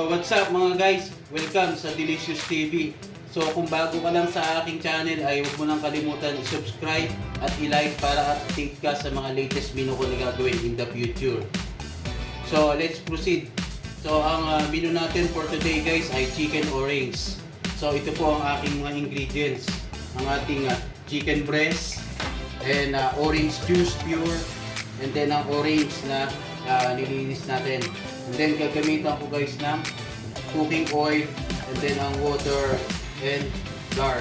So what's up mga guys? Welcome sa Delicious TV. So kung bago ka lang sa aking channel ay huwag mo nang kalimutan i-subscribe at i-like para update ka sa mga latest menu ko na gagawin in the future. So let's proceed. So ang menu natin for today guys ay chicken orange. So ito po ang aking mga ingredients. Ang ating chicken breast and orange juice pure and then ang orange na nilinis natin. And then gagamitan ko guys ng cooking oil and then ang water and flour.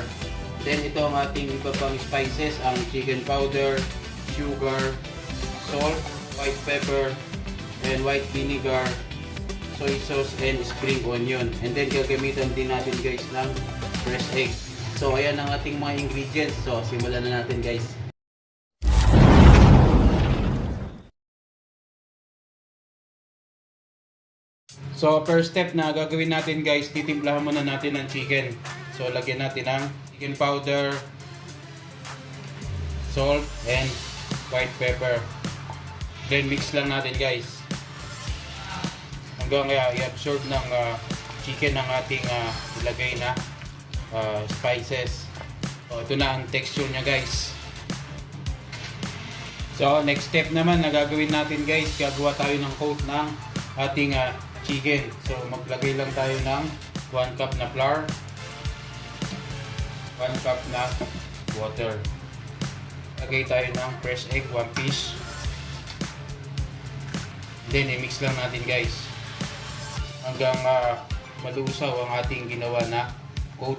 Then ito ang ating iba pang spices, ang chicken powder, sugar, salt, white pepper, and white vinegar, soy sauce, and spring onion. And then gagamitan din natin guys ng fresh egg. So ayan ang ating mga ingredients. So simulan na natin guys. So first step na gagawin natin guys, titimplahan muna natin ng chicken. So lagyan natin ng chicken powder, salt, and white pepper. Then mix lang natin guys. Hanggang i-absorb ng chicken ang ating ilagay na spices. So ito na ang texture niya guys. So next step naman na gagawin natin guys, gagawa tayo ng coat ng ating chicken. So maglagay lang tayo ng 1 cup na flour, 1 cup na water. Lagay tayo ng fresh egg, 1 piece. Then i-mix lang natin guys hanggang malusaw ang ating ginawa na coat.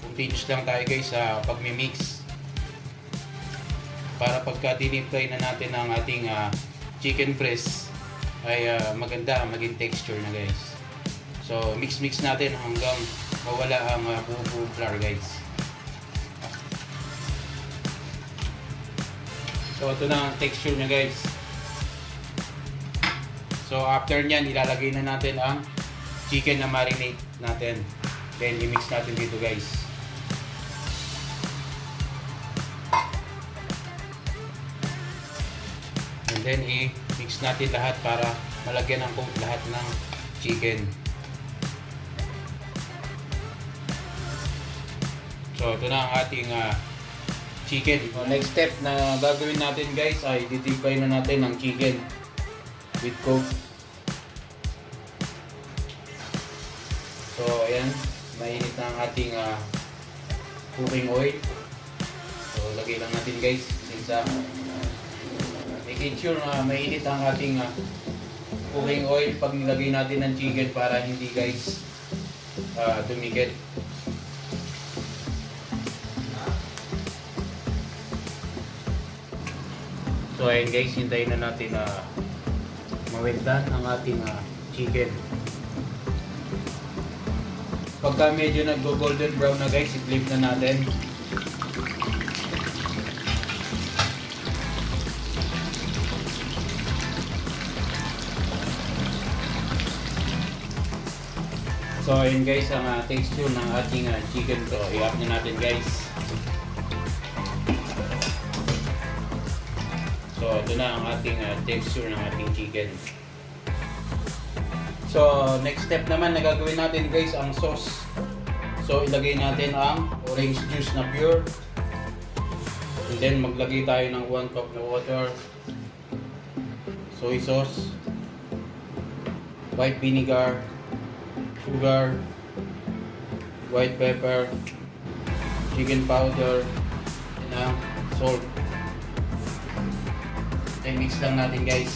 Continuous lang tayo guys sa pagmi-mix para pagka tinipay na natin ang ating chicken breast ay maganda maging texture na guys. So mix natin hanggang mawala ang buo-buo flour guys. So ito na ang texture niya guys. So after nyan ilalagay na natin ang chicken na marinade natin. Then i-mix natin dito guys. And then i-mix natin lahat para malagyan ng coat lahat ng chicken. So ito na ang ating chicken. So, next step na gagawin natin guys ay titipay na natin ang chicken with coke. So ayan, mainit na ang ating cooking oil. So lagay lang natin guys since making sure na mainit ang ating cooking oil pag nilagay natin ng chicken para hindi guys dumikit. So ayun guys, hintayin na natin ma-well-done ang ating chicken. Pagka medyo nag-golden brown na guys, i-flip na natin. So ayun guys ang texture ng ating chicken. So i-up na natin guys. So ito na ang ating texture ng ating chicken. So next step naman na gagawin natin guys ang sauce. So ilagay natin ang orange juice na pure. And then maglagay tayo ng 1 cup na water, soy sauce, white vinegar, sugar, white pepper, chicken powder, and salt. Then mix lang natin guys.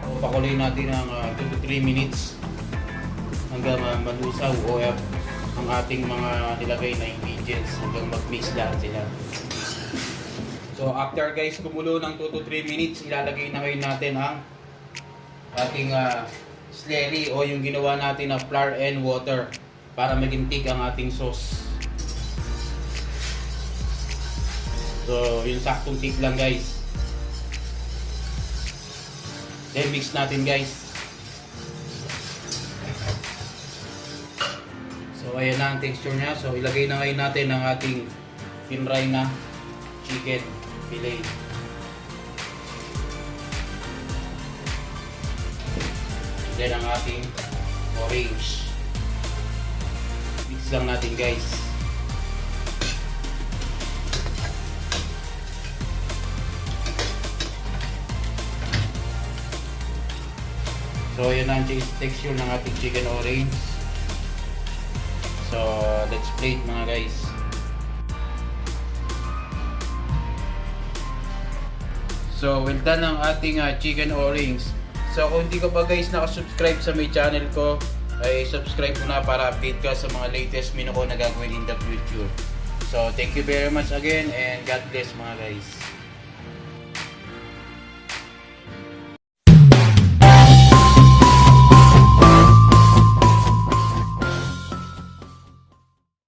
So, pakuluin natin ng 2 to 3 minutes hanggang malusaw o ang ating mga nilagay na ingredients hanggang mag-mix lahat sila. So after guys kumulo ng 2 to 3 minutes, ilalagay na ngayon natin ang ating slurry o yung ginawa natin na flour and water para maging thick ang ating sauce. So yung saktong thick lang guys. Then mix natin guys. So ayan na ang texture niya. So ilagay na ngayon natin ang ating pinray na chicken. fillet. Then ang ating orange. Mix lang natin guys. So yun ang texture ng ating chicken orange. So let's plate mga guys. So well done ang ating chicken orange. So kung hindi ka pa guys nakasubscribe sa my channel ko, ay subscribe mo na para update ka sa mga latest menu ko na gagawin in the future. So thank you very much again and God bless mga guys.